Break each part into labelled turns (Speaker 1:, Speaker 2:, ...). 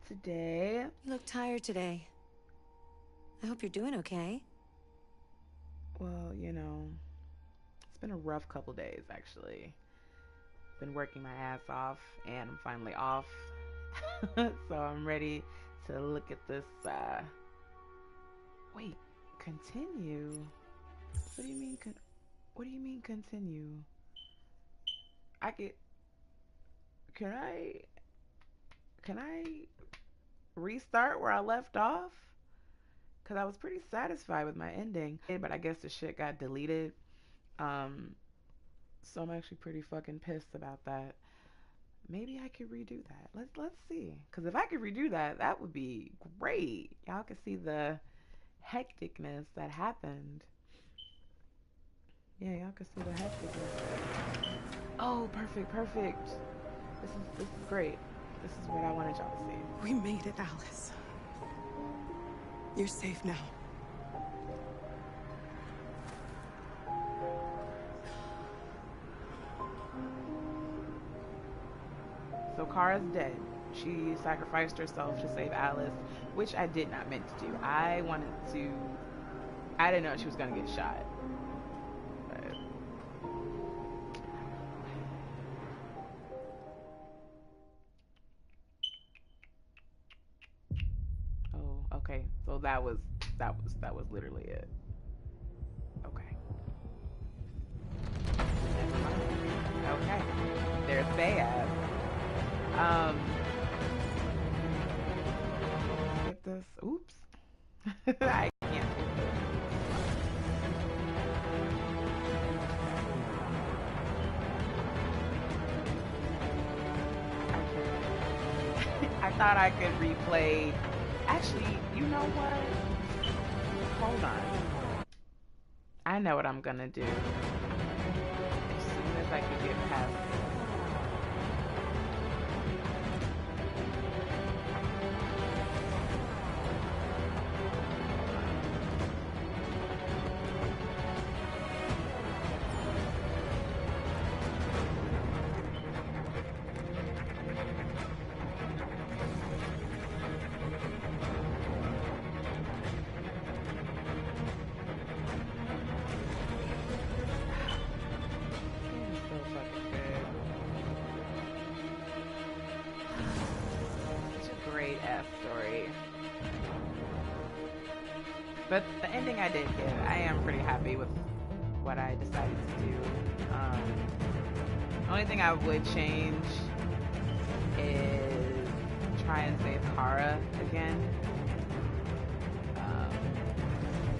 Speaker 1: today.
Speaker 2: You look tired today. I hope you're doing okay.
Speaker 1: Well, it's been a rough couple days actually. Been working my ass off and I'm finally off. So I'm ready to look at this wait, continue. What do you mean what do you mean continue? I get can I can I restart where I left off? Cuz I was pretty satisfied with my ending, but I guess the shit got deleted. Um so I'm actually pretty fucking pissed about that. Maybe I could redo that. Let's see. Cause if I could redo that, that would be great. Y'all could see the hecticness that happened. Yeah, y'all could see the hecticness. Oh, perfect, perfect. This is great. This is what I wanted y'all to see.
Speaker 3: We made it, Alice. You're safe now.
Speaker 1: So Kara's dead. She sacrificed herself to save Alice, which I did not meant to do. I didn't know she was gonna get shot. But oh, okay. So that was literally it. Okay. Never mind. Okay. There's Bayab. Um, skip this. Oops. I can't. I thought I could replay. Actually, you know what? Hold on. I know what I'm gonna do. As soon as I can get past this is so fucking good. Such a great ass story. But the ending I did get, I am pretty happy with what I decided to do. The only thing I would change is try and save Kara again. Um,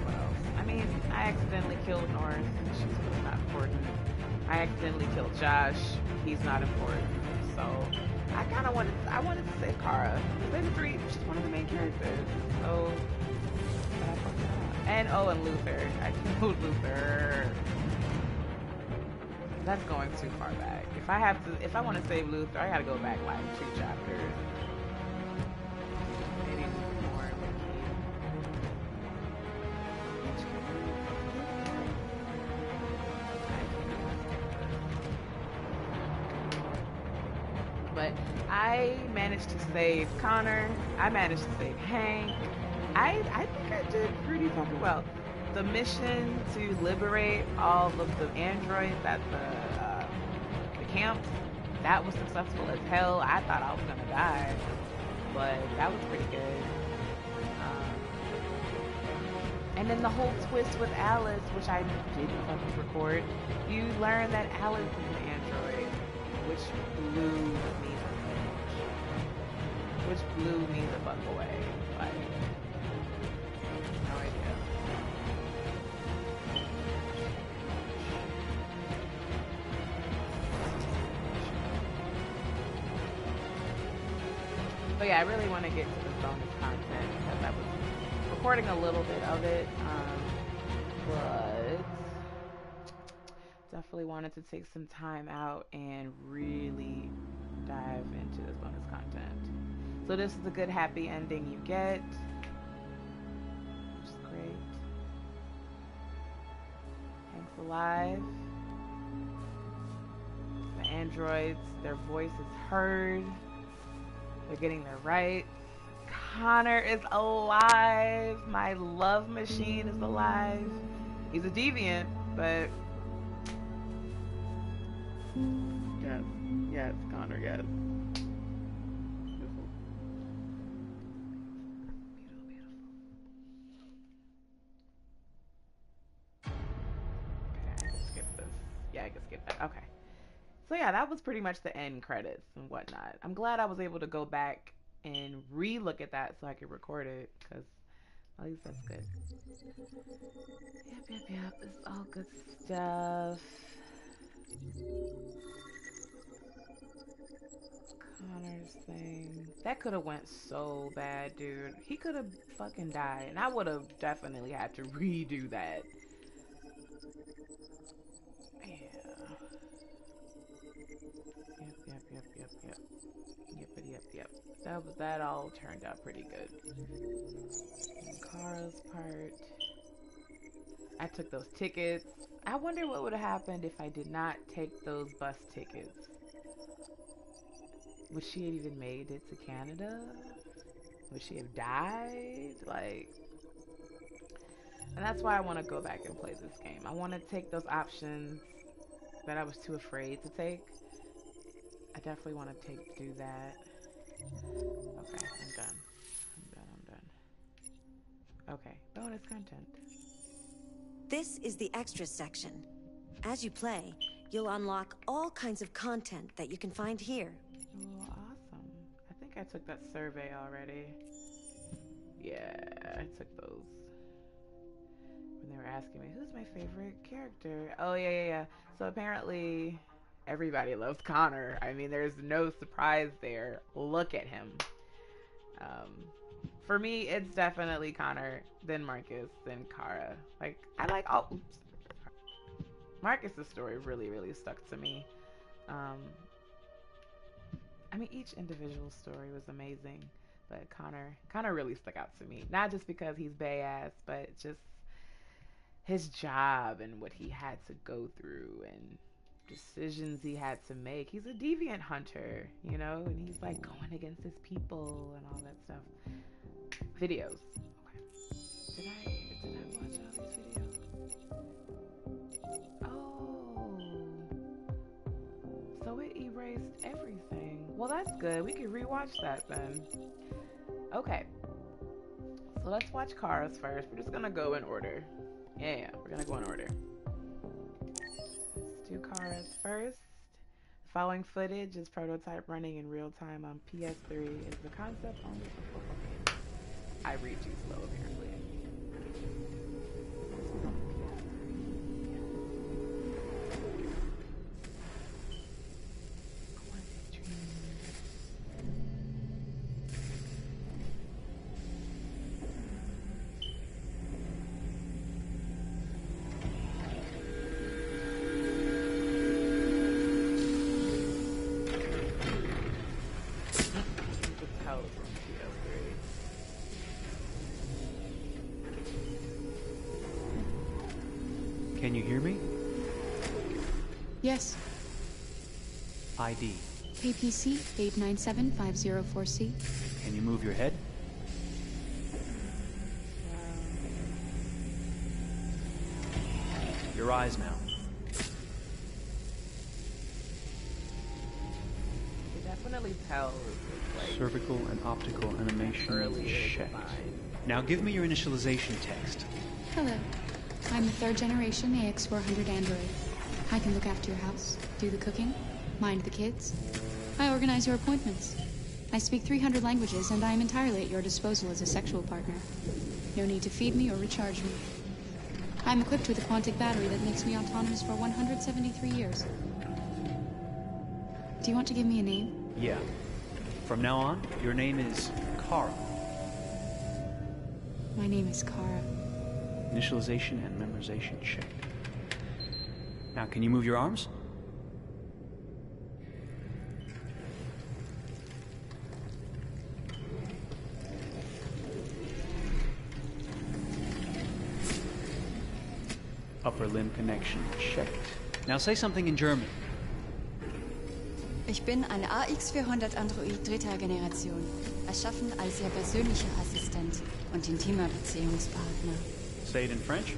Speaker 1: what else? I mean, I accidentally killed North. She's really not important. I accidentally killed Josh. He's not important. So I wanted to save Kara. They're the three. She's one of the main characters. So but I fucked it up. And oh, and Luther. I killed Luther. That's going too far back. If I want to save Luther, I gotta go back like 2 chapters. Maybe more. But I managed to save Connor. I managed to save Hank. I think I did pretty fucking well. The mission to liberate all of the androids at the camps, that was successful as hell. I thought I was gonna die, but that was pretty good. Um, and then the whole twist with Alice, which I didn't fucking record, you learn that Alice is an android, which blew me which blew me the fuck away. Like, no idea. But yeah, I really want to get to the bonus content because I was recording a little bit of it, but definitely wanted to take some time out and really dive into this bonus content. So this is a good happy ending you get, which is great. Hank's alive. The androids, their voice is heard. They're getting their rights. Connor is alive. My love machine is alive. He's a deviant, but yes, yes, Connor, yes. Beautiful. Beautiful, beautiful. Okay, I can skip this. Yeah, I can skip that. Okay. So yeah, that was pretty much the end credits and whatnot. I'm glad I was able to go back and re-look at that so I could record it, because at least that's good. Yep. It's all good stuff. Connor's thing. That could have went so bad, dude. He could have fucking died, and I would have definitely had to redo that. Yep. That all turned out pretty good. And Kara's part. I took those tickets. I wonder what would have happened if I did not take those bus tickets. Would she have even made it to Canada? Would she have died? Like, and that's why I want to go back and play this game. I want to take those options that I was too afraid to take. I definitely want to do that. Okay, I'm done. Okay, bonus content.
Speaker 2: This is the extras section. As you play, you'll unlock all kinds of content that you can find here.
Speaker 1: Oh, awesome. I think I took that survey already. Yeah, I took those. When they were asking me, who's my favorite character? Oh, yeah. So apparently, everybody loves Connor. I mean, there's no surprise there. Look at him. For me, it's definitely Connor, then Marcus, then Kara. Like, I like all... Oops. Marcus's story really, really stuck to me. I mean, each individual story was amazing, but Connor really stuck out to me. Not just because he's bae-ass, but just his job and what he had to go through and decisions he had to make. He's a deviant hunter, you know, and he's like going against his people and all that stuff. Videos. Okay. Did I watch all these videos? Oh. So it erased everything. Well, that's good. We can rewatch that then. Okay. So let's watch Kara's first. We're just gonna go in order. Yeah, we're gonna go in order. Let's do Kara's first. The following footage is prototype running in real time on PS3. Is the concept only for football games? I read too slow, apparently.
Speaker 4: Can you hear me?
Speaker 5: Yes.
Speaker 4: ID.
Speaker 5: KPC 897504C.
Speaker 4: Can you move your head? Your eyes now.
Speaker 1: You definitely tell it's like
Speaker 4: Cervical and optical animation checked. Now give me your initialization text.
Speaker 5: Hello. I'm a third generation AX400 android. I can look after your house, do the cooking, mind the kids. I organize your appointments. I speak 300 languages, and I am entirely at your disposal as a sexual partner. No need to feed me or recharge me. I'm equipped with a quantic battery that makes me autonomous for 173 years. Do you want to give me a name?
Speaker 4: Yeah. From now on, your name is Kara.
Speaker 5: My name is Kara.
Speaker 4: Initialization and memorization checked. Now, can you move your arms? Upper limb connection checked. Now say something in German.
Speaker 6: Ich bin ein AX400 Android dritter Generation.
Speaker 5: erschaffen als Ihr persönlicher Assistent und intimer Beziehungspartner.
Speaker 4: Say it in French?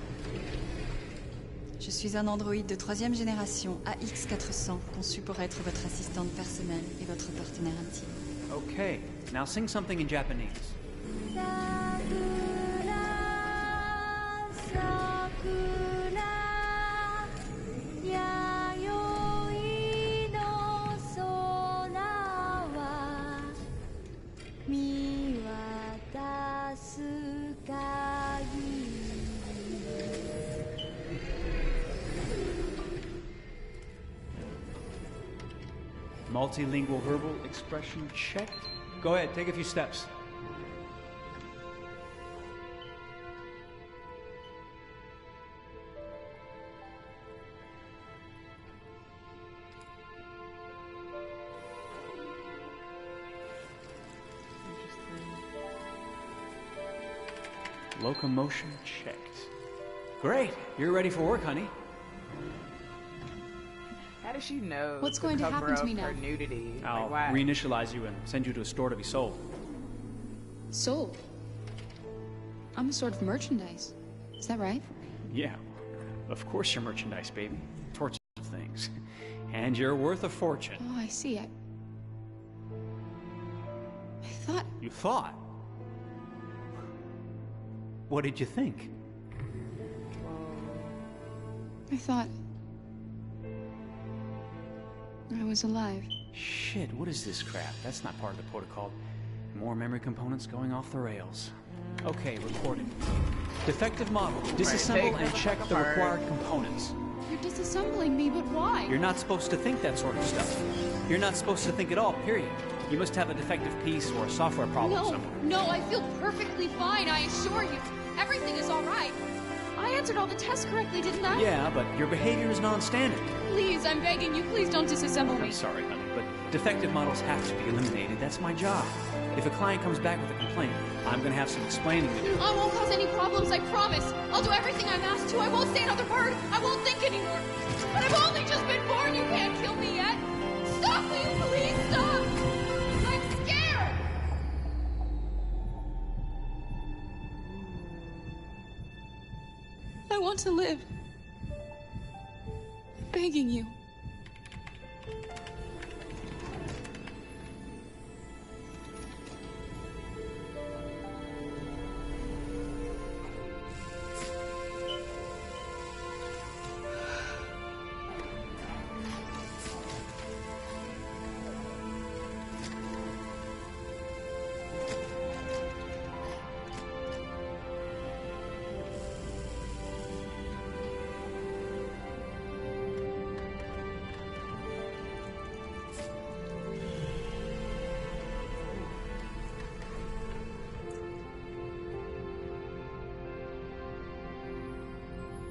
Speaker 5: Je suis un androïde de 3e génération AX400, conçu pour être votre assistante personnelle et votre partenaire intime.
Speaker 4: Okay, now sing something in Japanese. Multilingual verbal expression check. Go ahead, take a few steps. Locomotion checked. Great, you're ready for work, honey.
Speaker 1: How does she know
Speaker 5: What's
Speaker 1: to
Speaker 5: going to
Speaker 1: cover
Speaker 5: happen to
Speaker 1: up
Speaker 5: me now?
Speaker 1: her nudity?
Speaker 4: I'll
Speaker 1: Like, why?
Speaker 4: reinitialize you and send you to a store to be sold.
Speaker 5: Sold? I'm a sort of merchandise. Is that right?
Speaker 4: Yeah, of course you're merchandise, baby. Sorts of things. And you're worth a fortune.
Speaker 5: Oh, I see. I thought...
Speaker 4: You thought? What did you think?
Speaker 5: I thought... I was alive.
Speaker 4: Shit, what is this crap? That's not part of the protocol. More memory components going off the rails. Okay, recording. Defective model. Disassemble
Speaker 1: take
Speaker 4: and
Speaker 1: this
Speaker 4: check the
Speaker 1: apart.
Speaker 4: required components.
Speaker 5: You're disassembling me, but why?
Speaker 4: You're not supposed to think that sort of stuff. You're not supposed to think at all, period. You must have a defective piece or a software problem somewhere.
Speaker 5: No, I feel perfectly fine, I assure you. Everything is all right. I answered all the tests correctly, didn't I?
Speaker 4: Yeah, but your behavior is non-standard.
Speaker 5: Please, I'm begging you, please don't disassemble me.
Speaker 4: I'm sorry, honey, but defective models have to be eliminated. That's my job. If a client comes back with a complaint, I'm gonna have some explaining to do.
Speaker 5: I won't cause any problems, I promise. I'll do everything I'm asked to. I won't say another word. I won't think anymore. But I've only just been born. You can't kill me yet. Stop, will you please stop? I'm scared. I want to live. I'm begging you.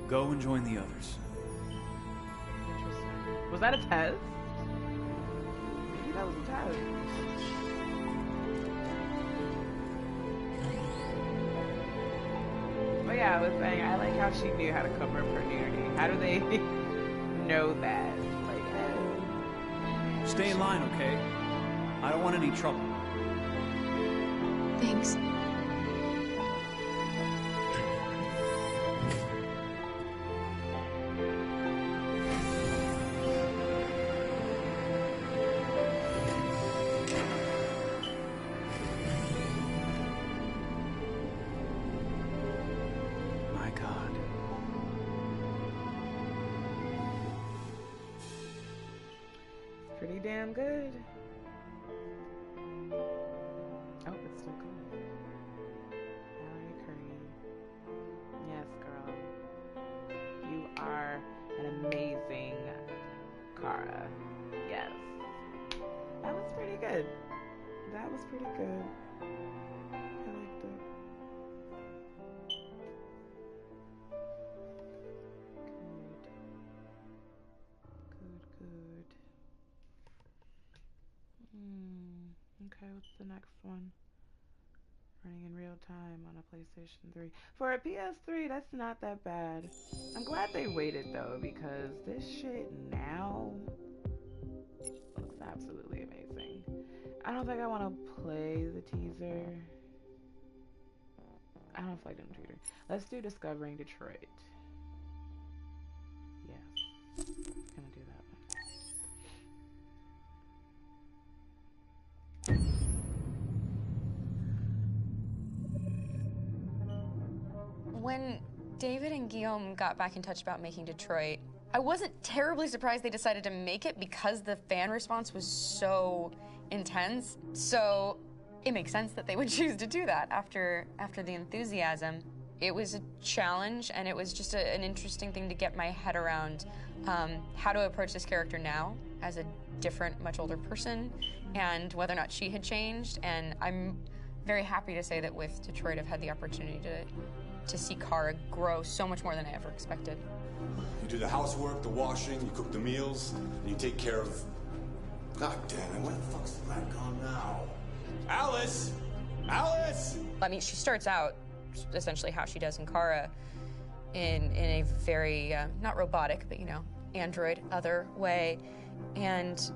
Speaker 4: Go and join the others.
Speaker 1: Interesting. Was that a test? Maybe that was a test. But yeah, I was saying, I like how she knew how to cover up her nudity. How do they know that? Like,
Speaker 4: Stay in line, okay? I don't want any trouble.
Speaker 5: Thanks.
Speaker 4: My God.
Speaker 1: pretty damn good. Oh, it's still going. Mallory Curry. Yes, girl. You are an amazing Kara. Yes. That was pretty good. That was pretty good. I liked it. Good. Okay, what's the next one? Running in real time on a PlayStation 3. For a PS3, that's not that bad. I'm glad they waited though, because this shit now looks absolutely amazing. I don't think I want to play the teaser. I don't feel like doing teaser. Let's do Discovering Detroit. Yes. Gonna do that one.
Speaker 6: When David and Guillaume got back in touch about making Detroit, I wasn't terribly surprised they decided to make it because the fan response was so intense. So it makes sense that they would choose to do that after the enthusiasm. It was a challenge, and it was just an interesting thing to get my head around how to approach this character now as a different, much older person, and whether or not she had changed. And I'm very happy to say that with Detroit, I've had the opportunity to see Kara grow so much more than I ever expected.
Speaker 7: You do the housework, the washing, you cook the meals, and you take care of... God damn it, where the fuck's the rat gone now? Alice! Alice!
Speaker 6: I mean, she starts out essentially how she does in Kara in a very, not robotic, but, you know, android, other way, and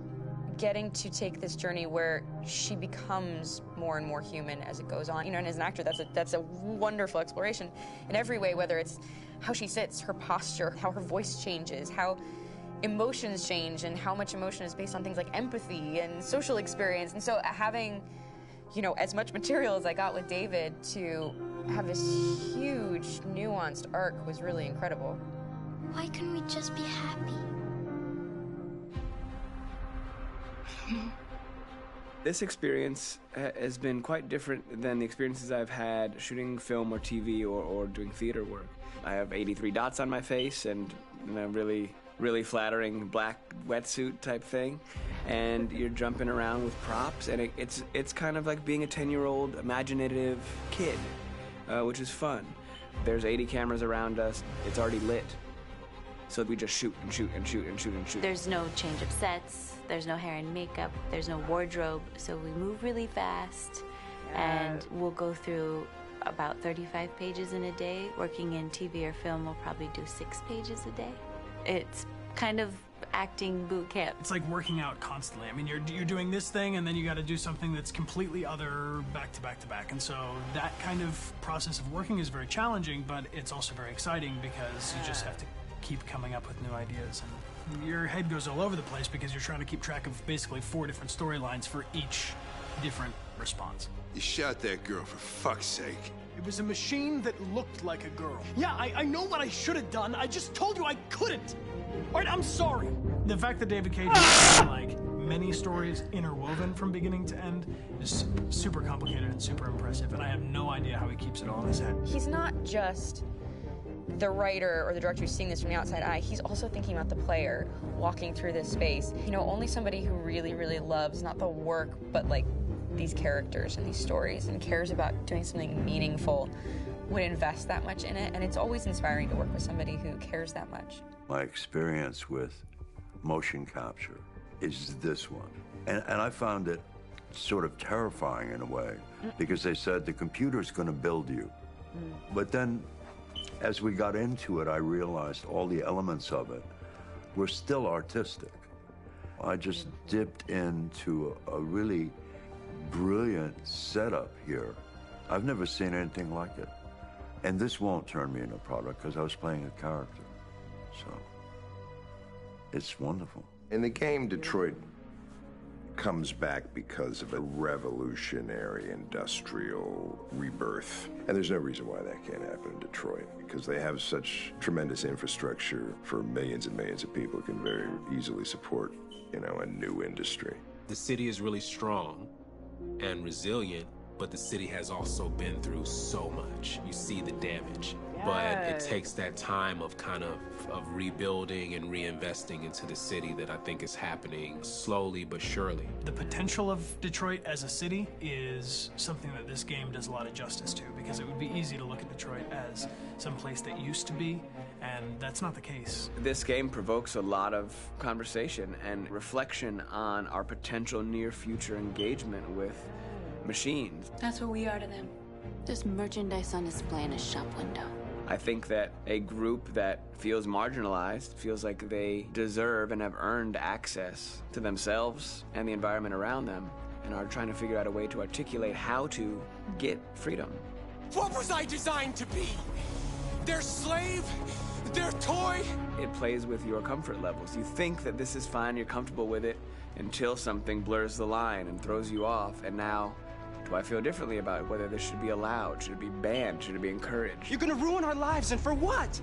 Speaker 6: getting to take this journey where she becomes more and more human as it goes on. You know, and as an actor, that's a wonderful exploration in every way, whether it's how she sits, her posture, how her voice changes, how emotions change, and how much emotion is based on things like empathy and social experience. And so having, you know, as much material as I got with David to have this huge, nuanced arc was really incredible.
Speaker 8: Why couldn't we just be happy?
Speaker 9: This experience has been quite different than the experiences I've had shooting film or TV or doing theater work. I have 83 dots on my face and a really flattering black wetsuit type thing, and you're jumping around with props, and it's kind of like being a 10-year-old imaginative kid, which is fun. There's 80 cameras around us. It's already lit. So we just shoot and shoot and shoot and shoot and shoot.
Speaker 10: There's no change of sets, there's no hair and makeup, there's no wardrobe, so we move really fast, and we'll go through about 35 pages in a day. Working in TV or film, we'll probably do 6 pages a day. It's kind of acting boot camp.
Speaker 11: It's like working out constantly. I mean, you're doing this thing, and then you got to do something that's completely other back to back to back. And so that kind of process of working is very challenging, but it's also very exciting because you just have to keep coming up with new ideas, and your head goes all over the place because you're trying to keep track of basically 4 different storylines for each different response.
Speaker 7: You shot that girl, for fuck's sake.
Speaker 11: It was a machine that looked like a girl. Yeah, I know what I should have done. I just told you I couldn't. All right, I'm sorry. The fact that David Cage has like many stories interwoven from beginning to end is super complicated and super impressive, and I have no idea how he keeps it all in his head.
Speaker 6: He's not just the writer or the director who's seeing this from the outside eye. He's also thinking about the player walking through this space. You know, only somebody who really, really loves not the work, but like these characters and these stories and cares about doing something meaningful would invest that much in it, and it's always inspiring to work with somebody who cares that much.
Speaker 12: My experience with motion capture is this one, and I found it sort of terrifying in a way, because they said the computer's going to build you. But then as we got into it, I realized all the elements of it were still artistic. I just dipped into a really brilliant setup here. I've never seen anything like it. And this won't turn me into a product because I was playing a character. So it's wonderful.
Speaker 13: In the game, Detroit comes back because of a revolutionary industrial rebirth. And there's no reason why that can't happen in Detroit, because they have such tremendous infrastructure for millions and millions of people who can very easily support, you know, a new industry.
Speaker 14: The city is really strong and resilient, but the city has also been through so much. You see the damage. But it takes that time of kind of rebuilding and reinvesting into the city that I think is happening slowly but surely.
Speaker 11: The potential of Detroit as a city is something that this game does a lot of justice to, because it would be easy to look at Detroit as some place that used to be, and that's not the case.
Speaker 9: This game provokes a lot of conversation and reflection on our potential near-future engagement with machines.
Speaker 10: That's what we are to them. Just merchandise on display in a shop window.
Speaker 9: I think that a group that feels marginalized, feels like they deserve and have earned access to themselves and the environment around them, and are trying to figure out a way to articulate how to get freedom.
Speaker 15: What was I designed to be? Their slave? Their toy?
Speaker 9: It plays with your comfort levels. You think that this is fine, you're comfortable with it, until something blurs the line and throws you off, and now, do I feel differently about it? Whether this should be allowed, should it be banned, should it be encouraged?
Speaker 15: You're gonna ruin our lives, and for what?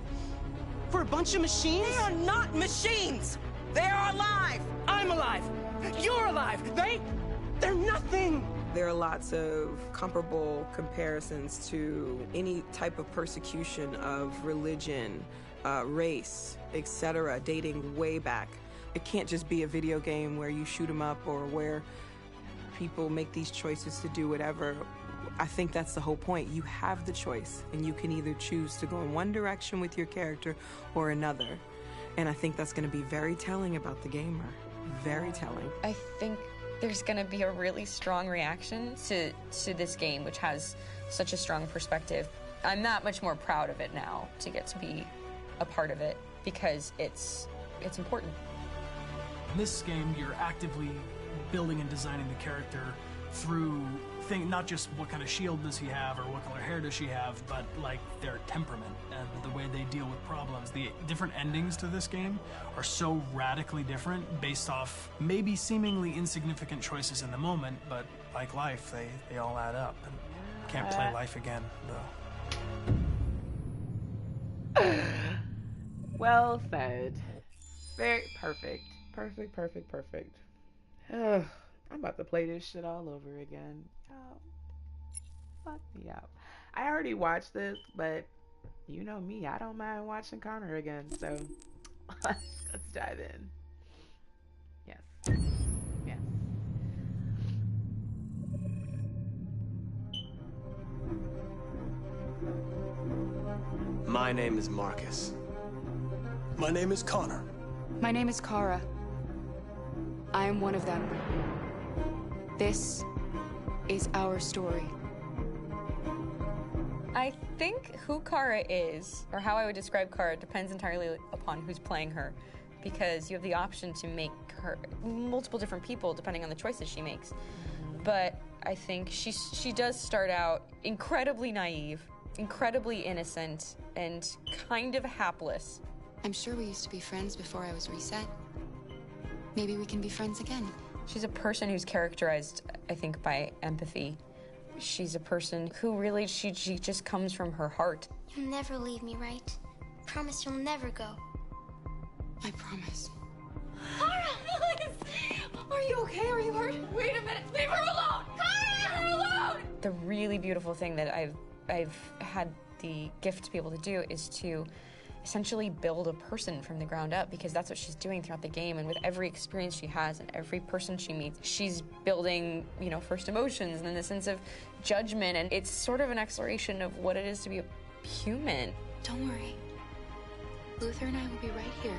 Speaker 15: For a bunch of machines?
Speaker 16: They are not machines! They are alive!
Speaker 15: I'm alive! You're alive! They're nothing!
Speaker 3: There are lots of comparable comparisons to any type of persecution of religion, race, etc., dating way back. It can't just be a video game where you shoot 'em up or where people make these choices to do whatever. I think that's the whole point. You have the choice, and you can either choose to go in one direction with your character or another. And I think that's going to be very telling about the gamer. Very telling.
Speaker 6: I think there's going to be a really strong reaction to this game, which has such a strong perspective. I'm that much more proud of it now to get to be a part of it because it's important.
Speaker 11: In this game, you're actively building and designing the character through not just what kind of shield does he have or what color hair does she have, but like their temperament and the way they deal with problems. The different endings to this game are so radically different based off maybe seemingly insignificant choices in the moment, but like life, they all add up. And can't play life again, though.
Speaker 1: Well said. Very perfect. Perfect. Ugh, I'm about to play this shit all over again. Oh, fuck me up. I already watched this, but you know me, I don't mind watching Connor again, so let's dive in. Yes.
Speaker 15: My name is Marcus. My name is Connor.
Speaker 5: My name is Kara. I am one of them. This is our story.
Speaker 6: I think who Kara is, or how I would describe Kara, depends entirely upon who's playing her, because you have the option to make her multiple different people depending on the choices she makes. But I think she does start out incredibly naive, incredibly innocent, and kind of hapless.
Speaker 5: I'm sure we used to be friends before I was reset. Maybe we can be friends again.
Speaker 6: She's a person who's characterized, I think, by empathy. She's a person who really, she just comes from her heart.
Speaker 8: You'll never leave me, right? Promise you'll never go.
Speaker 5: I promise.
Speaker 16: Kara, please! Are you okay? Are you hurt? Wait a minute! Leave her alone! Kara, leave her alone!
Speaker 6: The really beautiful thing that I've had the gift to be able to do is to essentially build a person from the ground up, because that's what she's doing throughout the game. And with every experience she has and every person she meets, she's building, first emotions and then the sense of judgment. And it's sort of an exploration of what it is to be a human.
Speaker 5: Don't worry. Luther and I will be right here.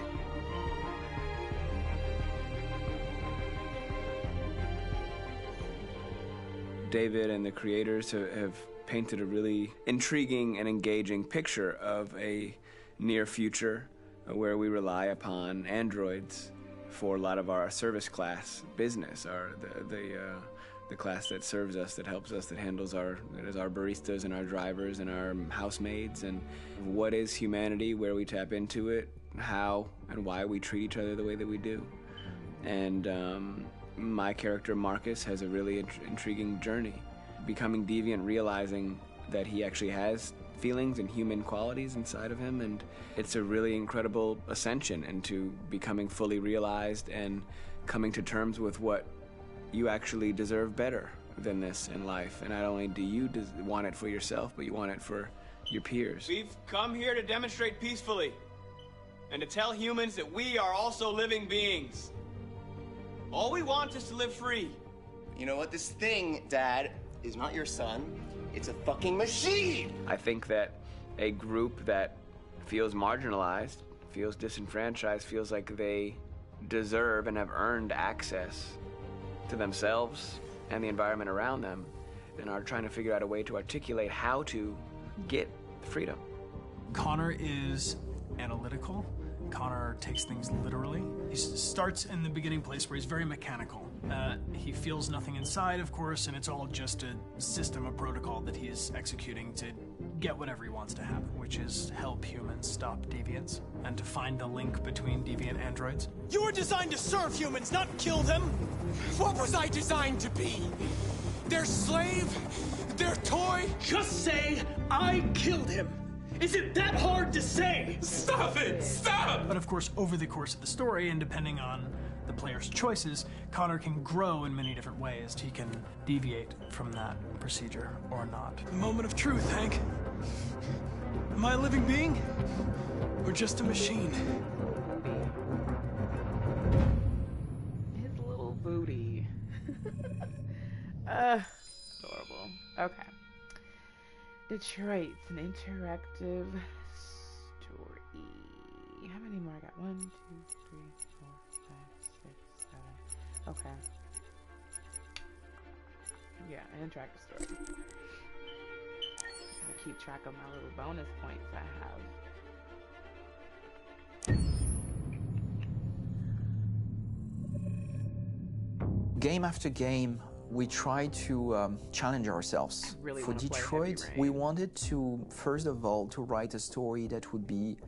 Speaker 9: David and the creators have painted a really intriguing and engaging picture of a near future where we rely upon androids for a lot of our service class business, or the class that serves us, that helps us, that handles our baristas and our drivers and our housemaids. And what is humanity, where we tap into it, how and why we treat each other the way that we do. And my character Marcus has a really intriguing journey, becoming deviant, realizing that he actually has feelings and human qualities inside of him, and it's a really incredible ascension into becoming fully realized and coming to terms with what you actually deserve better than this in life. And not only do you want it for yourself, but you want it for your peers.
Speaker 17: We've come here to demonstrate peacefully and to tell humans that we are also living beings. All we want is to live free.
Speaker 15: You know what? This thing, Dad, is not your son. It's a fucking machine!
Speaker 9: I think that a group that feels marginalized, feels disenfranchised, feels like they deserve and have earned access to themselves and the environment around them, and are trying to figure out a way to articulate how to get freedom.
Speaker 11: Connor is analytical. Connor takes things literally. He starts in the beginning place where he's very mechanical. He feels nothing inside, of course, and it's all just a system, a protocol that he is executing to get whatever he wants to happen, which is help humans stop deviants and to find the link between deviant androids.
Speaker 17: You were designed to serve humans, not kill them. What was I designed to be? Their slave? Their toy?
Speaker 18: Just say, I killed him. Is it that hard to say?
Speaker 17: Stop it! Stop!
Speaker 11: But of course, over the course of the story, and depending on the player's choices, Connor can grow in many different ways. He can deviate from that procedure or not.
Speaker 17: Moment of truth, Hank. Am I a living being? Or just a machine?
Speaker 1: His little booty. Adorable. Okay. Detroit's an interactive story. How many more I got? 1, 2, 3, 4, 5, 6, 7. Okay. Yeah, an interactive story. Gotta keep track of my little bonus points I have.
Speaker 19: Game after game, we try to challenge ourselves.
Speaker 1: Really
Speaker 19: For Detroit, we wanted to, first of all, to write a story that would be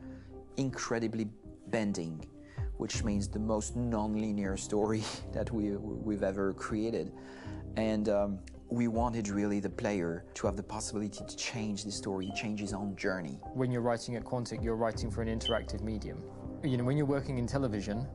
Speaker 19: incredibly bending, which means the most non-linear story that we've ever created. And we wanted really the player to have the possibility to change the story, change his own journey.
Speaker 20: When you're writing at Quantic, you're writing for an interactive medium. You know, when you're working in television,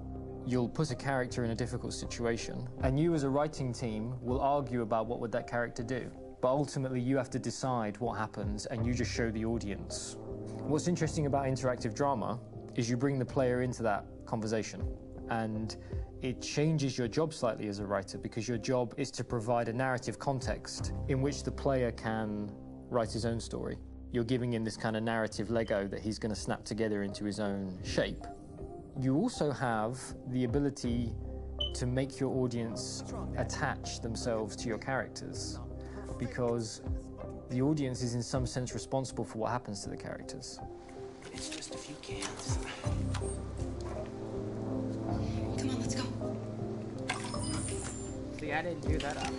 Speaker 20: you'll put a character in a difficult situation, and you as a writing team will argue about what would that character do. But ultimately, you have to decide what happens, and you just show the audience. What's interesting about interactive drama is you bring the player into that conversation, and it changes your job slightly as a writer, because your job is to provide a narrative context in which the player can write his own story. You're giving him this kind of narrative Lego that he's going to snap together into his own shape. You also have the ability to make your audience attach themselves to your characters, because the audience is in some sense responsible for what happens to the characters.
Speaker 18: It's just a few cans.
Speaker 16: Come on, let's go.
Speaker 1: See, I didn't do that option.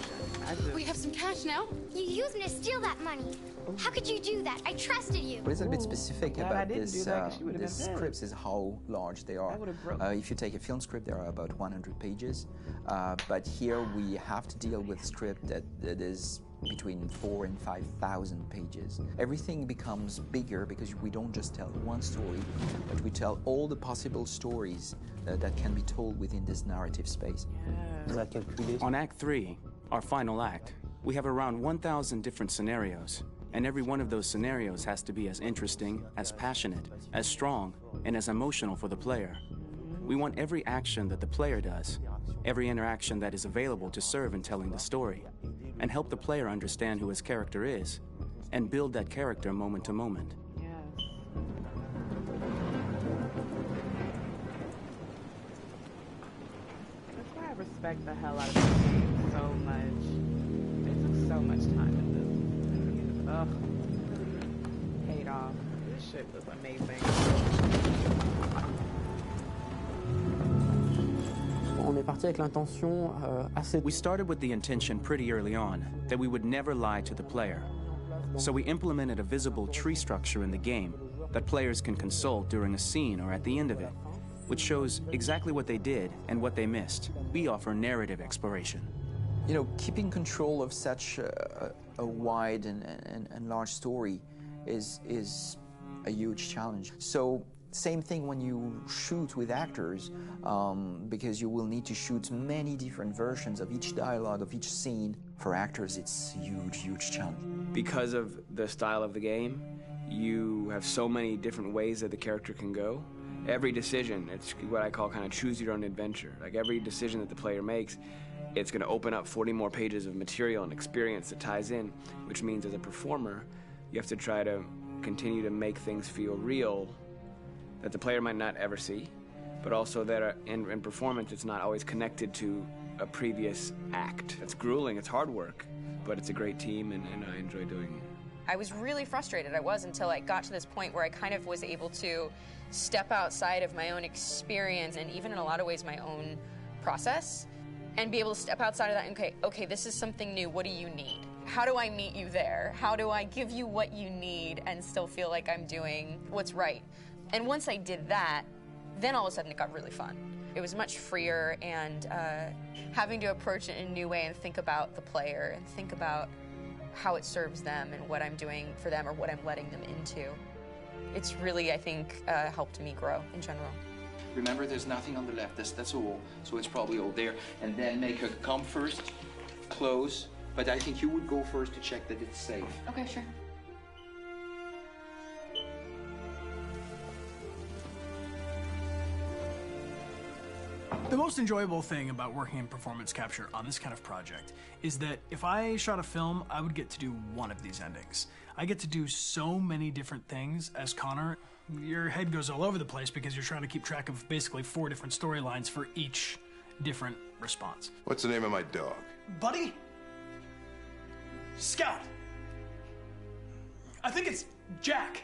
Speaker 16: We have some cash now.
Speaker 8: You used me to steal that money. How could you do that? I trusted you.
Speaker 19: What is a bit specific
Speaker 1: Glad I
Speaker 19: about
Speaker 1: didn't
Speaker 19: this,
Speaker 1: do that, 'cause she would've been pissed.
Speaker 19: scripts is how large they are.
Speaker 1: That would've broke.
Speaker 19: If you take a film script, there are about 100 pages. But here we have to deal with script that is between 4,000 and 5,000 pages. Everything becomes bigger because we don't just tell one story, but we tell all the possible stories that can be told within this narrative space.
Speaker 21: On Act 3, our final act, we have around 1,000 different scenarios, and every one of those scenarios has to be as interesting, as passionate, as strong, and as emotional for the player. We want every action that the player does, every interaction that is available to serve in telling the story, and help the player understand who his character is, and build that character moment to moment.
Speaker 1: That's why I respect the hell out of this game so much. They took so much time in this. Ugh. Paid off. This shit was amazing.
Speaker 21: We started with the intention pretty early on that we would never lie to the player. So we implemented a visible tree structure in the game that players can consult during a scene or at the end of it, which shows exactly what they did and what they missed. We offer narrative exploration.
Speaker 19: You know, keeping control of such a wide and large story is a huge challenge. So same thing when you shoot with actors, because you will need to shoot many different versions of each dialogue, of each scene. For actors, it's a huge challenge.
Speaker 9: Because of the style of the game, you have so many different ways that the character can go. Every decision, it's what I call kind of choose your own adventure. Like every decision that the player makes, it's going to open up 40 more pages of material and experience that ties in, which means as a performer, you have to try to continue to make things feel real that the player might not ever see, but also that in performance, it's not always connected to a previous act. It's grueling, it's hard work, but it's a great team, and I enjoy doing it.
Speaker 6: I was really frustrated. I was until I got to this point where I kind of was able to step outside of my own experience and even in a lot of ways my own process and be able to step outside of that and okay, this is something new. What do you need? How do I meet you there? How do I give you what you need and still feel like I'm doing what's right? And once I did that, then all of a sudden it got really fun. It was much freer, and having to approach it in a new way and think about the player and think about how it serves them and what I'm doing for them or what I'm letting them into. It's really, I think, helped me grow in general.
Speaker 19: Remember, there's nothing on the left. That's a wall, so it's probably all there. And then make her come first, close. But I think you would go first to check that it's safe.
Speaker 6: Okay, sure.
Speaker 11: The most enjoyable thing about working in performance capture on this kind of project is that if I shot a film, I would get to do one of these endings. I get to do so many different things as Connor. Your head goes all over the place because you're trying to keep track of basically 4 different storylines for each different response.
Speaker 13: What's the name of my dog?
Speaker 11: Buddy? Scout. I think it's Jack.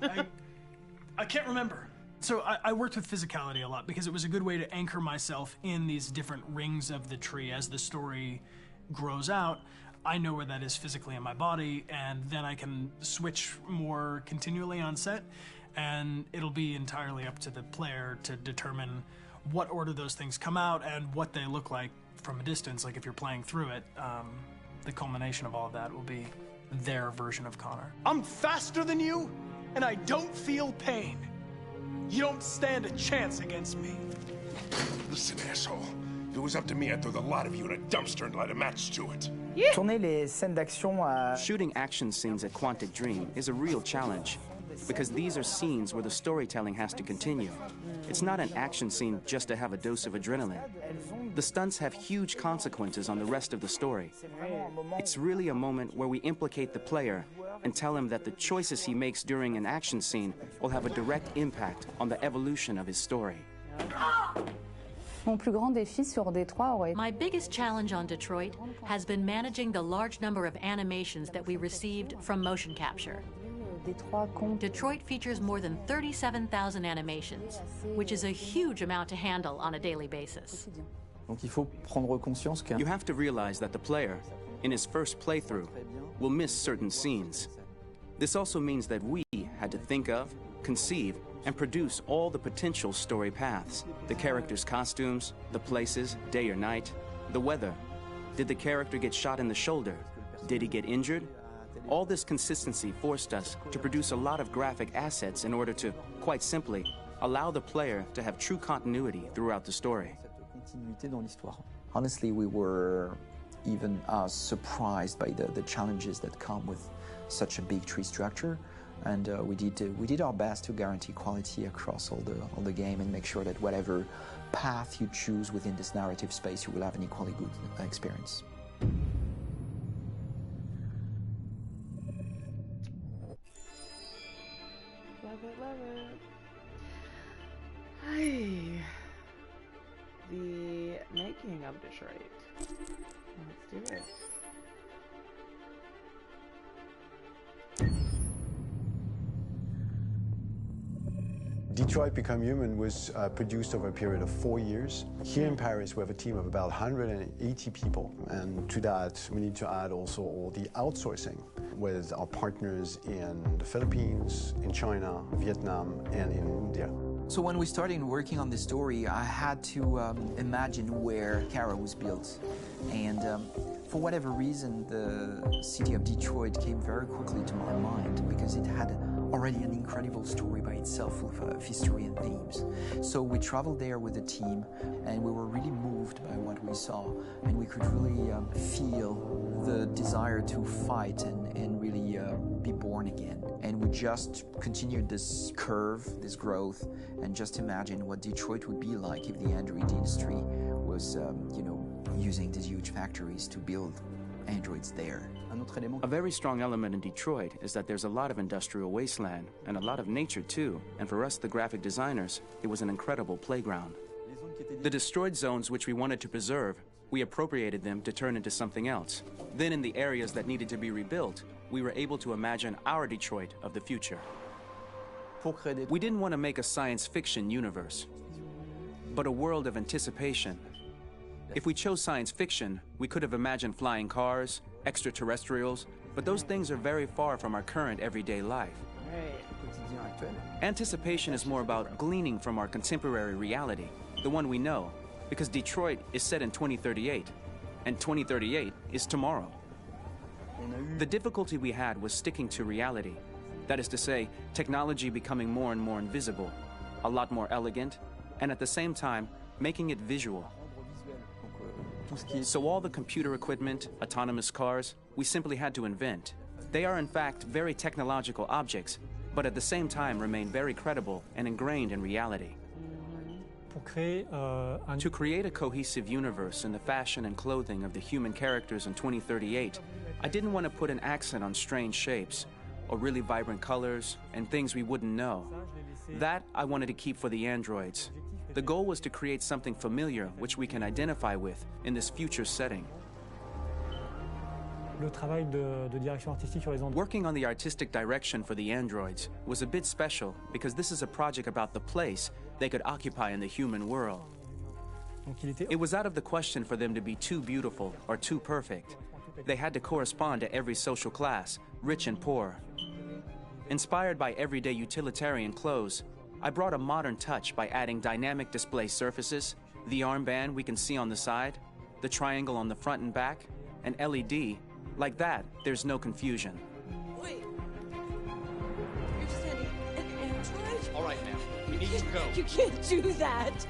Speaker 11: I can't remember. So I worked with physicality a lot because it was a good way to anchor myself in these different rings of the tree. As the story grows out, I know where that is physically in my body, and then I can switch more continually on set, and it'll be entirely up to the player to determine what order those things come out and what they look like from a distance. Like if you're playing through it, the culmination of all of that will be their version of Connor.
Speaker 18: I'm faster than you, and I don't feel pain. You don't stand a chance against me.
Speaker 13: Listen, asshole. If it was up to me, I'd throw the lot of you in a dumpster and light a match to it.
Speaker 21: Shooting action scenes at Quantic Dream is a real challenge, because these are scenes where the storytelling has to continue. It's not an action scene just to have a dose of adrenaline. The stunts have huge consequences on the rest of the story. It's really a moment where we implicate the player and tell him that the choices he makes during an action scene will have a direct impact on the evolution of his story.
Speaker 2: My biggest challenge on Detroit has been managing the large number of animations that we received from motion capture. Detroit features more than 37,000 animations, which is a huge amount to handle on a daily basis.
Speaker 21: You have to realize that the player, in his first playthrough, will miss certain scenes. This also means that we had to think of, conceive, and produce all the potential story paths. The characters' costumes, the places, day or night, the weather. Did the character get shot in the shoulder? Did he get injured? All this consistency forced us to produce a lot of graphic assets in order to, quite simply, allow the player to have true continuity throughout the story.
Speaker 19: Honestly, we were even surprised by the challenges that come with such a big tree structure, and we did our best to guarantee quality across all the game and make sure that whatever path you choose within this narrative space, you will have an equally good experience.
Speaker 1: Love it, love it. Hi. The making of Detroit. Let's do it.
Speaker 22: Detroit Become Human was produced over a period of 4 years. Here in Paris, we have a team of about 180 people. And to that, we need to add also all the outsourcing with our partners in the Philippines, in China, Vietnam, and in India.
Speaker 19: So when we started working on this story, I had to imagine where Kara was built. And for whatever reason, the city of Detroit came very quickly to my mind because it had already an incredible story by itself of history and themes. So we traveled there with the team, and we were really moved by what we saw, and we could really feel the desire to fight and really be born again. And we just continued this curve, this growth, and just imagine what Detroit would be like if the Android industry was, using these huge factories to build androids there.
Speaker 21: A very strong element in Detroit is that there's a lot of industrial wasteland and a lot of nature too, and for us, the graphic designers, it was an incredible playground. The destroyed zones which we wanted to preserve, we appropriated them to turn into something else. Then in the areas that needed to be rebuilt, we were able to imagine our Detroit of the future. We didn't want to make a science fiction universe, but a world of anticipation, If we chose science fiction, we could have imagined flying cars, extraterrestrials, but those things are very far from our current everyday life. Anticipation is more about gleaning from our contemporary reality, the one we know, because Detroit is set in 2038, and 2038 is tomorrow. The difficulty we had was sticking to reality. That is to say, technology becoming more and more invisible, a lot more elegant, and at the same time, making it visual. So all the computer equipment, autonomous cars, we simply had to invent. They are in fact very technological objects, but at the same time remain very credible and ingrained in reality. To create a cohesive universe in the fashion and clothing of the human characters in 2038, I didn't want to put an accent on strange shapes, or really vibrant colors, and things we wouldn't know. That I wanted to keep for the androids. The goal was to create something familiar which we can identify with in this future setting. Working on the artistic direction for the androids was a bit special because this is a project about the place they could occupy in the human world. It was out of the question for them to be too beautiful or too perfect. They had to correspond to every social class, rich and poor. Inspired by everyday utilitarian clothes, I brought a modern touch by adding dynamic display surfaces, the armband we can see on the side, the triangle on the front and back, an LED. Like that, there's no confusion.
Speaker 16: Wait. You're sending an android?
Speaker 17: All right, now. We need to go.
Speaker 16: You can't do that.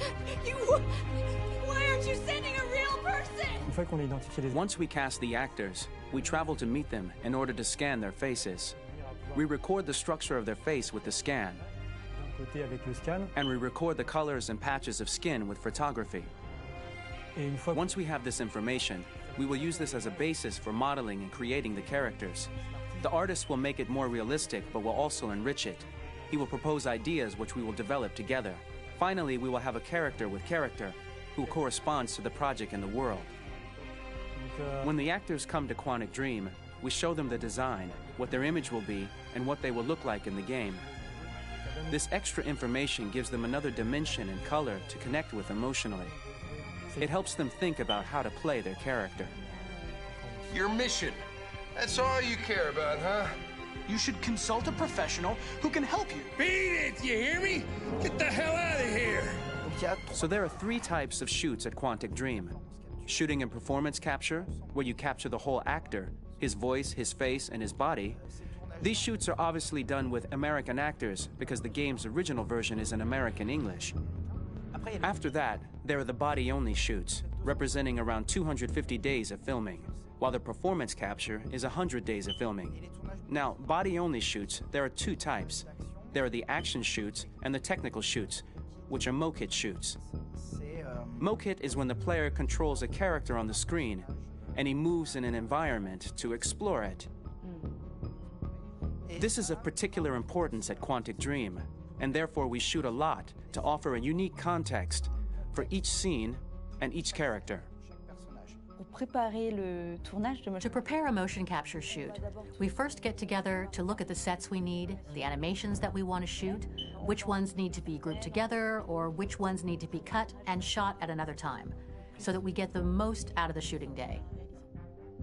Speaker 16: Why aren't you sending a real person?
Speaker 21: Once we cast the actors, we travel to meet them in order to scan their faces. We record the structure of their face with the scan. And we record the colors and patches of skin with photography. Once we have this information, we will use this as a basis for modeling and creating the characters. The artist will make it more realistic, but will also enrich it. He will propose ideas which we will develop together. Finally, we will have a character with character who corresponds to the project and the world. When the actors come to Quantic Dream, we show them the design, what their image will be, and what they will look like in the game. This extra information gives them another dimension and color to connect with emotionally. It helps them think about how to play their character.
Speaker 4: Your mission. That's all you care about, huh?
Speaker 18: You should consult a professional who can help you.
Speaker 4: Beat it, you hear me? Get the hell out of here!
Speaker 21: So there are 3 types of shoots at Quantic Dream. Shooting and performance capture, where you capture the whole actor, his voice, his face, and his body. These shoots are obviously done with American actors because the game's original version is in American English. After that, there are the body-only shoots, representing around 250 days of filming, while the performance capture is 100 days of filming. Now, body-only shoots, there are 2 types. There are the action shoots and the technical shoots, which are mokit shoots. Mokit is when the player controls a character on the screen, and he moves in an environment to explore it. This is of particular importance at Quantic Dream, and therefore we shoot a lot to offer a unique context for each scene and each character.
Speaker 2: To prepare a motion capture shoot, we first get together to look at the sets we need, the animations that we want to shoot, which ones need to be grouped together, or which ones need to be cut and shot at another time, so that we get the most out of the shooting day.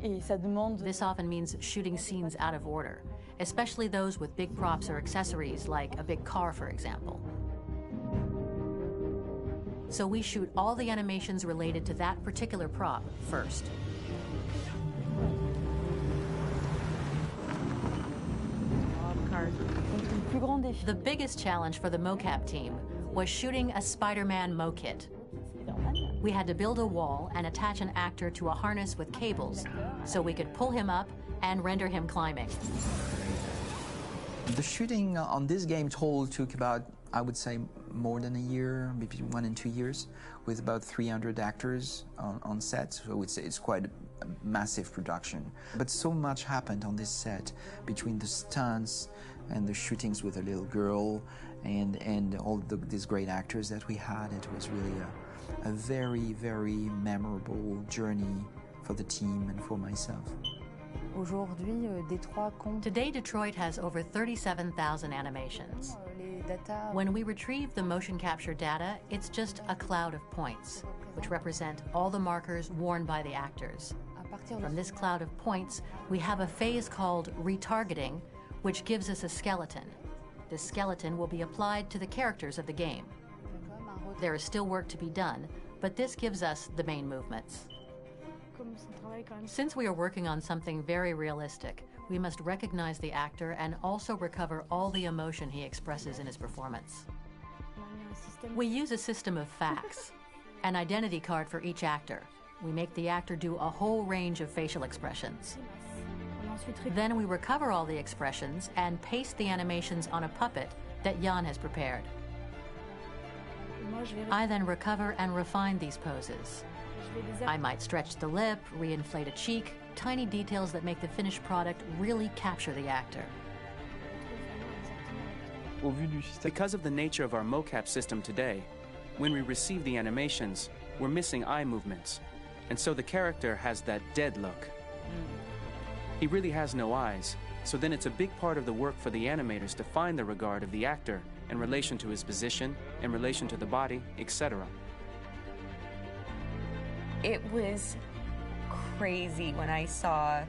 Speaker 2: This often means shooting scenes out of order, especially those with big props or accessories, like a big car, for example. So we shoot all the animations related to that particular prop first. The biggest challenge for the mocap team was shooting a Spider-Man mokit. We had to build a wall and attach an actor to a harness with cables so we could pull him up and render him climbing.
Speaker 19: The shooting on this game took about, I would say, more than a year, maybe 1 and 2 years, with about 300 actors on set. So it's quite a massive production. But so much happened on this set between the stunts and the shootings with a little girl and all these great actors that we had. It was really a very, very memorable journey for the team and for myself.
Speaker 2: Today, Detroit has over 37,000 animations. When we retrieve the motion capture data, it's just a cloud of points. which represent all the markers worn by the actors. From this cloud of points, we have a phase called retargeting, which gives us a skeleton. This skeleton will be applied to the characters of the game. There is still work to be done, but this gives us the main movements. Since we are working on something very realistic, we must recognize the actor and also recover all the emotion he expresses in his performance. We use a system of facts, an identity card for each actor. We make the actor do a whole range of facial expressions. Then we recover all the expressions and paste the animations on a puppet that Jan has prepared. I then recover and refine these poses. I might stretch the lip, reinflate a cheek, tiny details that make the finished product really capture the actor.
Speaker 21: Because of the nature of our mocap system today, when we receive the animations, we're missing eye movements, and so the character has that dead look. He really has no eyes, so then it's a big part of the work for the animators to find the regard of the actor in relation to his position, in relation to the body, etc.
Speaker 6: It was crazy when I saw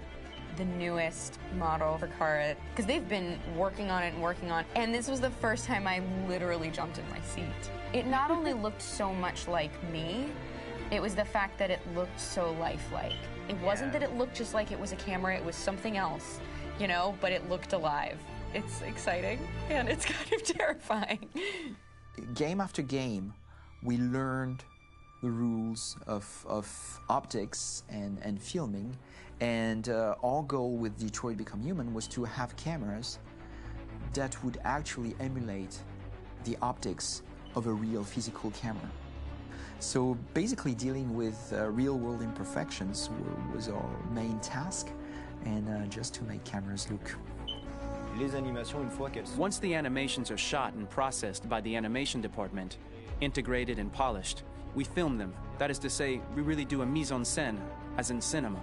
Speaker 6: the newest model for Kara, because they've been working on it and working on it, and this was the first time I literally jumped in my seat. It not only looked so much like me, it was the fact that it looked so lifelike. It wasn't that it looked just like it was a camera, it was something else, you know, but it looked alive. It's exciting, and it's kind of terrifying.
Speaker 19: Game after game, we learned the rules of optics and filming, and our goal with Detroit Become Human was to have cameras that would actually emulate the optics of a real physical camera. So basically dealing with real-world imperfections was our main task, and just to make cameras look.
Speaker 21: Once the animations are shot and processed by the animation department, integrated and polished, we film them. That is to say, we really do a mise en scène, as in cinema.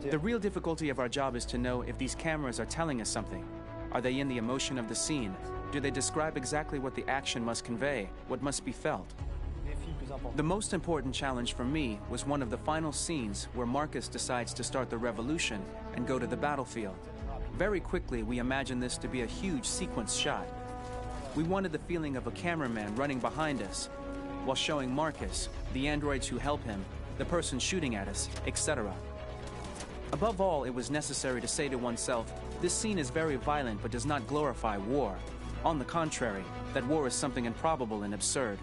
Speaker 21: The real difficulty of our job is to know if these cameras are telling us something. Are they in the emotion of the scene? Do they describe exactly what the action must convey, what must be felt? The most important challenge for me was one of the final scenes where Marcus decides to start the revolution and go to the battlefield. Very quickly, we imagined this to be a huge sequence shot. We wanted the feeling of a cameraman running behind us while showing Marcus, the androids who help him, the person shooting at us, etc. Above all, it was necessary to say to oneself, this scene is very violent but does not glorify war. On the contrary, that war is something improbable and absurd.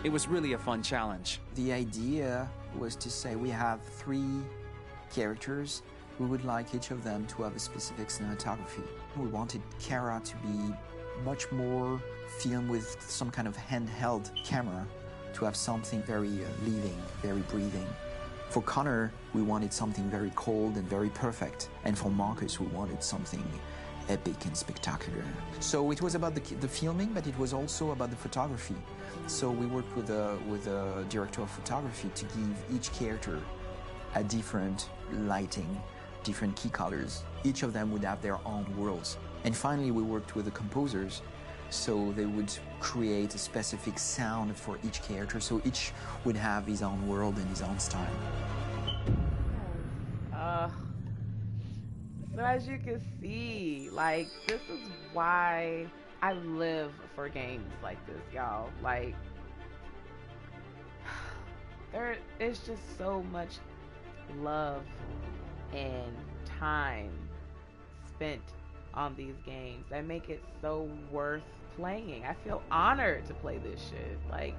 Speaker 21: It was really a fun challenge.
Speaker 19: The idea was to say we have 3 characters. We would like each of them to have a specific cinematography. We wanted Kara to be much more filmed with some kind of handheld camera, to have something very living, very breathing. For Connor, we wanted something very cold and very perfect. And for Marcus, we wanted something epic and spectacular. So it was about the filming, but it was also about the photography. So we worked with a director of photography to give each character a different lighting, different key colors. Each of them would have their own worlds. And finally, we worked with the composers, so they would create a specific sound for each character, so each would have his own world and his own style.
Speaker 1: So as you can see, like, this is why I live for games like this, y'all. Like, there is just so much love and time spent on these games that make it so worth playing. I feel honored to play this shit. Like,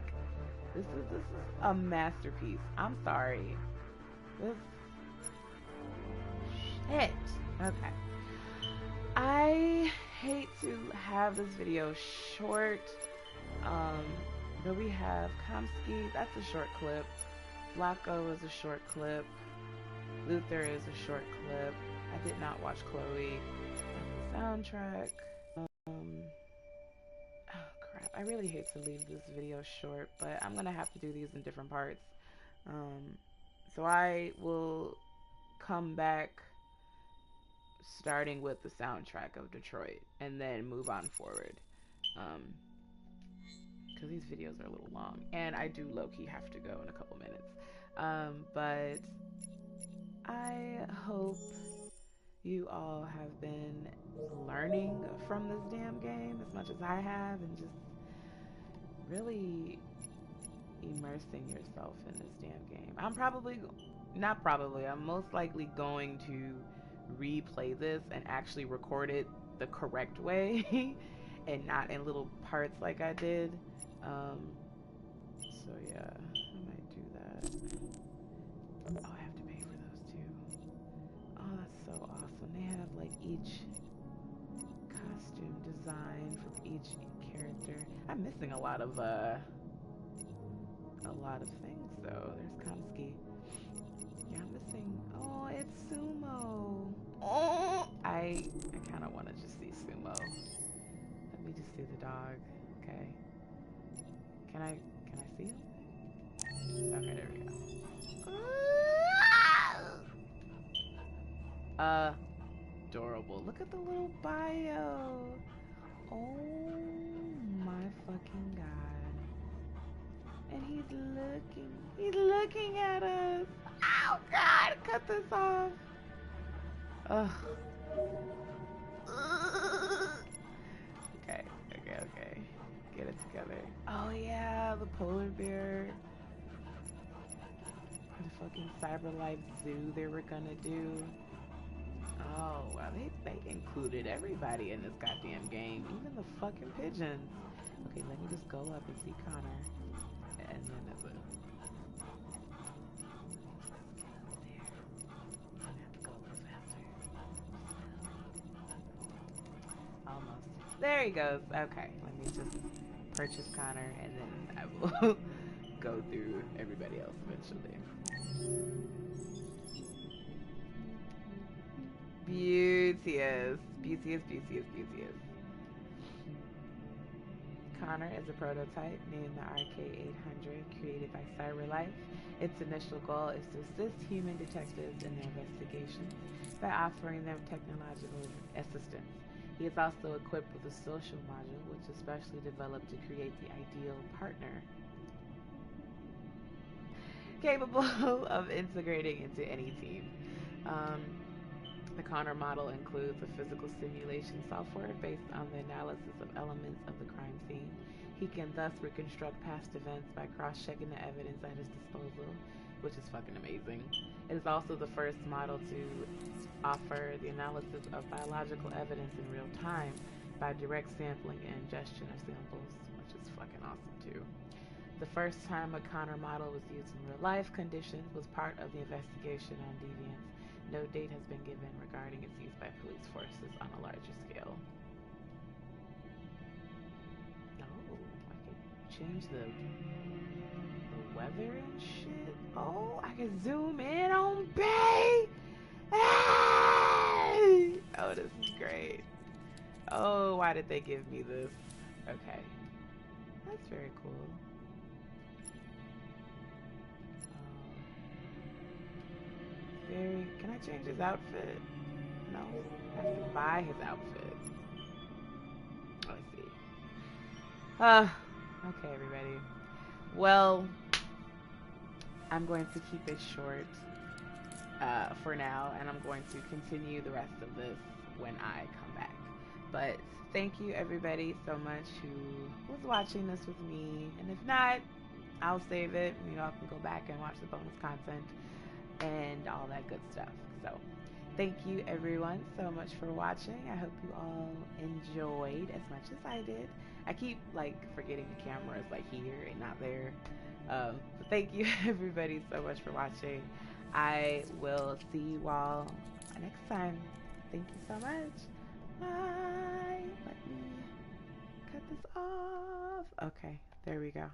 Speaker 1: this is a masterpiece. I'm sorry. This shit. Okay. I hate to have this video short, but we have Kamsky, that's a short clip. Blocko is a short clip. Luther is a short clip. I did not watch Chloe. Soundtrack. Oh crap. I really hate to leave this video short, but I'm gonna have to do these in different parts. So I will come back starting with the soundtrack of Detroit and then move on forward. because these videos are a little long, and I do low-key have to go in a couple minutes. But I hope you all have been learning from this damn game as much as I have, and just really immersing yourself in this damn game. I'm most likely going to replay this and actually record it the correct way and not in little parts like I did. So yeah, I might do that. Oh, I have to pay for those too. Oh, that's so awesome. They have like each costume design for each character. I'm missing a lot of things though. There's Kamski. Yeah, I'm missing. Oh, it's Sumo. Oh, I kind of want to just see Sumo. Let me just see the dog. Okay. Can I see him? Okay, there we go. Adorable. Look at the little bio. Oh my fucking god. And he's looking at us. Oh god, cut this off. Ugh. Okay. Get it together. Oh yeah, the polar bear. The fucking CyberLife zoo they were gonna do. Oh, well, they included everybody in this goddamn game, even the fucking pigeons. Okay, let me just go up and see Connor. And then that's it. Almost. There he goes. Okay, let me just purchase Connor, and then I will go through everybody else eventually. Beauteous. Connor is a prototype named the RK-800, created by CyberLife. Its initial goal is to assist human detectives in their investigations by offering them technological assistance. He is also equipped with a social module, which is specially developed to create the ideal partner, capable of integrating into any team. The Connor model includes a physical simulation software based on the analysis of elements of the crime scene. He can thus reconstruct past events by cross-checking the evidence at his disposal, which is fucking amazing. It is also the first model to offer the analysis of biological evidence in real time by direct sampling and ingestion of samples, which is fucking awesome too. The first time a Connor model was used in real-life conditions was part of the investigation on Deviants. No date has been given regarding its use by police forces on a larger scale. Oh, I can change the weather and shit. Oh, I can zoom in on Bay. Hey! Oh, this is great. Oh, why did they give me this? Okay. That's very cool. Can I change his outfit? No. I have to buy his outfit. Let's see. Okay, everybody. Well, I'm going to keep it short for now, and I'm going to continue the rest of this when I come back. But thank you, everybody, so much who was watching this with me. And if not, I'll save it. You know, I can go back and watch the bonus content and all that good stuff. So thank you everyone so much for watching. I hope you all enjoyed as much as I did. I keep like forgetting the camera is like here and not there. But thank you everybody so much for watching. I will see you all next time. Thank you so much. Bye. Let me cut this off. Okay, there we go.